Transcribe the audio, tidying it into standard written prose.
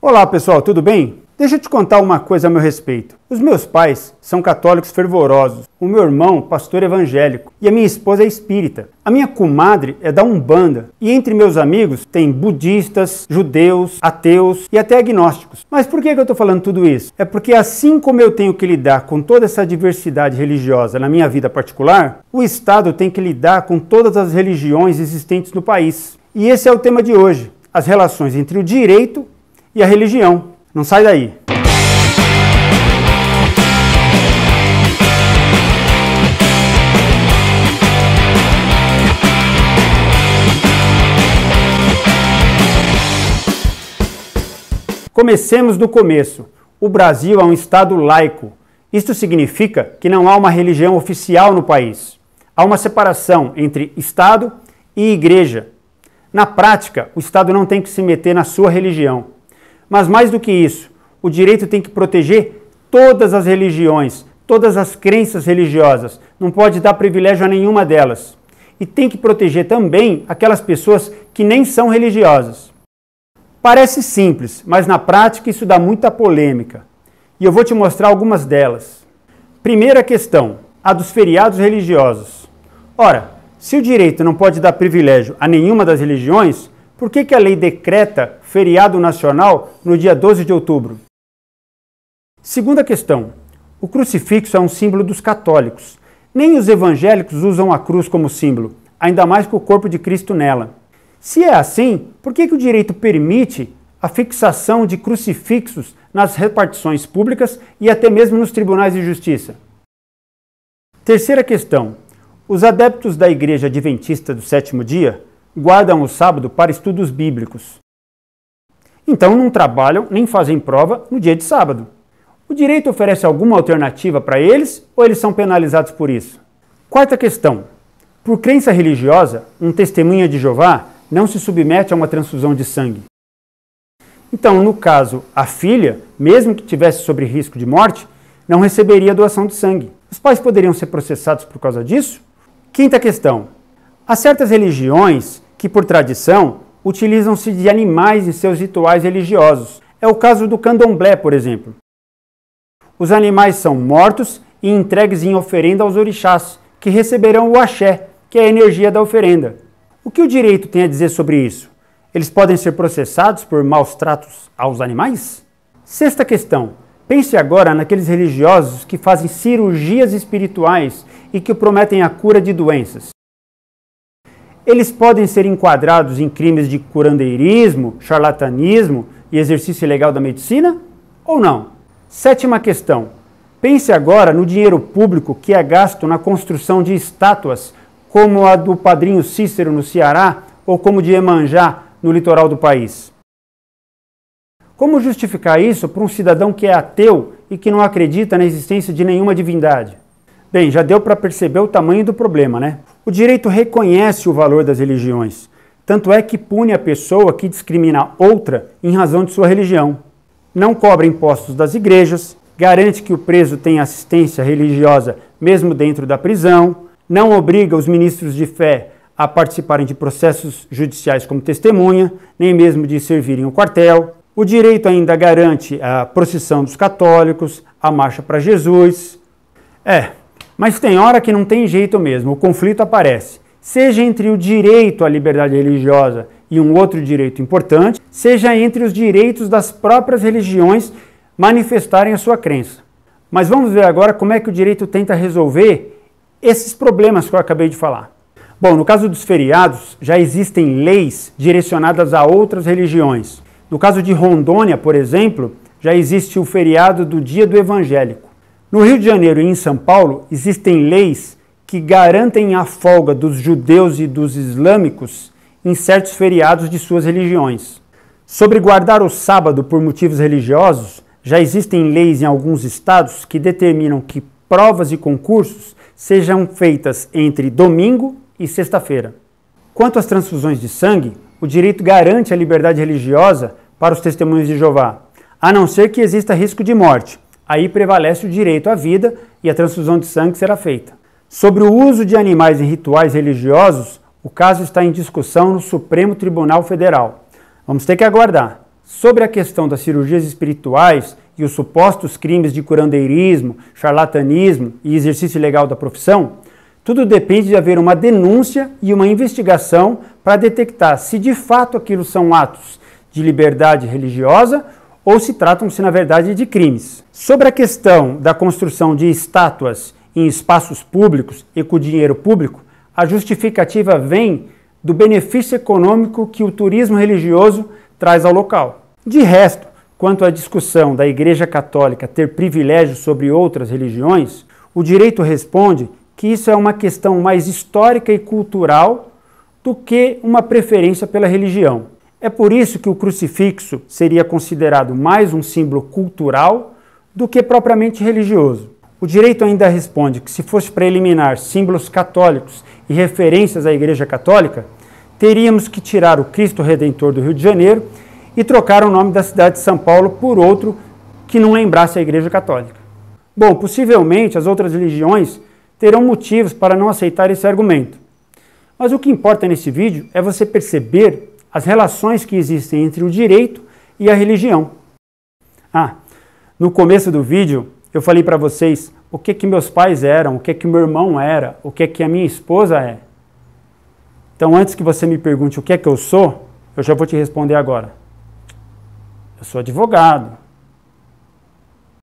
Olá pessoal, tudo bem? Deixa eu te contar uma coisa a meu respeito. Os meus pais são católicos fervorosos, o meu irmão, pastor evangélico, e a minha esposa é espírita. A minha comadre é da Umbanda, e entre meus amigos tem budistas, judeus, ateus e até agnósticos. Mas por que eu estou falando tudo isso? É porque assim como eu tenho que lidar com toda essa diversidade religiosa na minha vida particular, o Estado tem que lidar com todas as religiões existentes no país. E esse é o tema de hoje, as relações entre o direito e a religião. Não sai daí. Comecemos do começo. O Brasil é um Estado laico. Isto significa que não há uma religião oficial no país. Há uma separação entre Estado e Igreja. Na prática, o Estado não tem que se meter na sua religião. Mas mais do que isso, o direito tem que proteger todas as religiões, todas as crenças religiosas. Não pode dar privilégio a nenhuma delas. E tem que proteger também aquelas pessoas que nem são religiosas. Parece simples, mas na prática isso dá muita polêmica. E eu vou te mostrar algumas delas. Primeira questão, a dos feriados religiosos. Ora, se o direito não pode dar privilégio a nenhuma das religiões, por que a lei decreta feriado nacional no dia 12 de outubro? Segunda questão. O crucifixo é um símbolo dos católicos. Nem os evangélicos usam a cruz como símbolo, ainda mais com o corpo de Cristo nela. Se é assim, por que o direito permite a fixação de crucifixos nas repartições públicas e até mesmo nos tribunais de justiça? Terceira questão. Os adeptos da Igreja Adventista do Sétimo Dia guardam o sábado para estudos bíblicos. Então não trabalham nem fazem prova no dia de sábado. O direito oferece alguma alternativa para eles ou eles são penalizados por isso? Quarta questão. Por crença religiosa, um testemunha de Jeová não se submete a uma transfusão de sangue. Então, no caso, a filha, mesmo que tivesse sob risco de morte, não receberia doação de sangue. Os pais poderiam ser processados por causa disso? Quinta questão. Há certas religiões que, por tradição, utilizam-se de animais em seus rituais religiosos. É o caso do candomblé, por exemplo. Os animais são mortos e entregues em oferenda aos orixás, que receberão o axé, que é a energia da oferenda. O que o direito tem a dizer sobre isso? Eles podem ser processados por maus tratos aos animais? Sexta questão. Pense agora naqueles religiosos que fazem cirurgias espirituais e que prometem a cura de doenças. Eles podem ser enquadrados em crimes de curandeirismo, charlatanismo e exercício ilegal da medicina? Ou não? Sétima questão. Pense agora no dinheiro público que é gasto na construção de estátuas, como a do Padrinho Cícero no Ceará ou como de Iemanjá no litoral do país. Como justificar isso para um cidadão que é ateu e que não acredita na existência de nenhuma divindade? Bem, já deu para perceber o tamanho do problema, né? O direito reconhece o valor das religiões, tanto é que pune a pessoa que discrimina outra em razão de sua religião. Não cobra impostos das igrejas, garante que o preso tenha assistência religiosa mesmo dentro da prisão, não obriga os ministros de fé a participarem de processos judiciais como testemunha, nem mesmo de servirem o quartel. O direito ainda garante a procissão dos católicos, a marcha para Jesus. Mas tem hora que não tem jeito mesmo, o conflito aparece. Seja entre o direito à liberdade religiosa e um outro direito importante, seja entre os direitos das próprias religiões manifestarem a sua crença. Mas vamos ver agora como é que o direito tenta resolver esses problemas que eu acabei de falar. Bom, no caso dos feriados, já existem leis direcionadas a outras religiões. No caso de Rondônia, por exemplo, já existe o feriado do Dia do Evangélico. No Rio de Janeiro e em São Paulo, existem leis que garantem a folga dos judeus e dos islâmicos em certos feriados de suas religiões. Sobre guardar o sábado por motivos religiosos, já existem leis em alguns estados que determinam que provas e concursos sejam feitas entre domingo e sexta-feira. Quanto às transfusões de sangue, o direito garante a liberdade religiosa para os testemunhos de Jeová, a não ser que exista risco de morte. Aí prevalece o direito à vida e a transfusão de sangue será feita. Sobre o uso de animais em rituais religiosos, o caso está em discussão no Supremo Tribunal Federal. Vamos ter que aguardar. Sobre a questão das cirurgias espirituais e os supostos crimes de curandeirismo, charlatanismo e exercício ilegal da profissão, tudo depende de haver uma denúncia e uma investigação para detectar se de fato aquilo são atos de liberdade religiosa ou se tratam-se, na verdade, de crimes. Sobre a questão da construção de estátuas em espaços públicos e com dinheiro público, a justificativa vem do benefício econômico que o turismo religioso traz ao local. De resto, quanto à discussão da Igreja Católica ter privilégios sobre outras religiões, o direito responde que isso é uma questão mais histórica e cultural do que uma preferência pela religião. É por isso que o crucifixo seria considerado mais um símbolo cultural do que propriamente religioso. O direito ainda responde que se fosse para eliminar símbolos católicos e referências à Igreja Católica, teríamos que tirar o Cristo Redentor do Rio de Janeiro e trocar o nome da cidade de São Paulo por outro que não lembrasse a Igreja Católica. Bom, possivelmente as outras religiões terão motivos para não aceitar esse argumento. Mas o que importa nesse vídeo é você perceber as relações que existem entre o direito e a religião. No começo do vídeo eu falei para vocês o que meus pais eram, o que meu irmão era, o que a minha esposa é. Então antes que você me pergunte o que é que eu sou, eu já vou te responder agora. Eu sou advogado,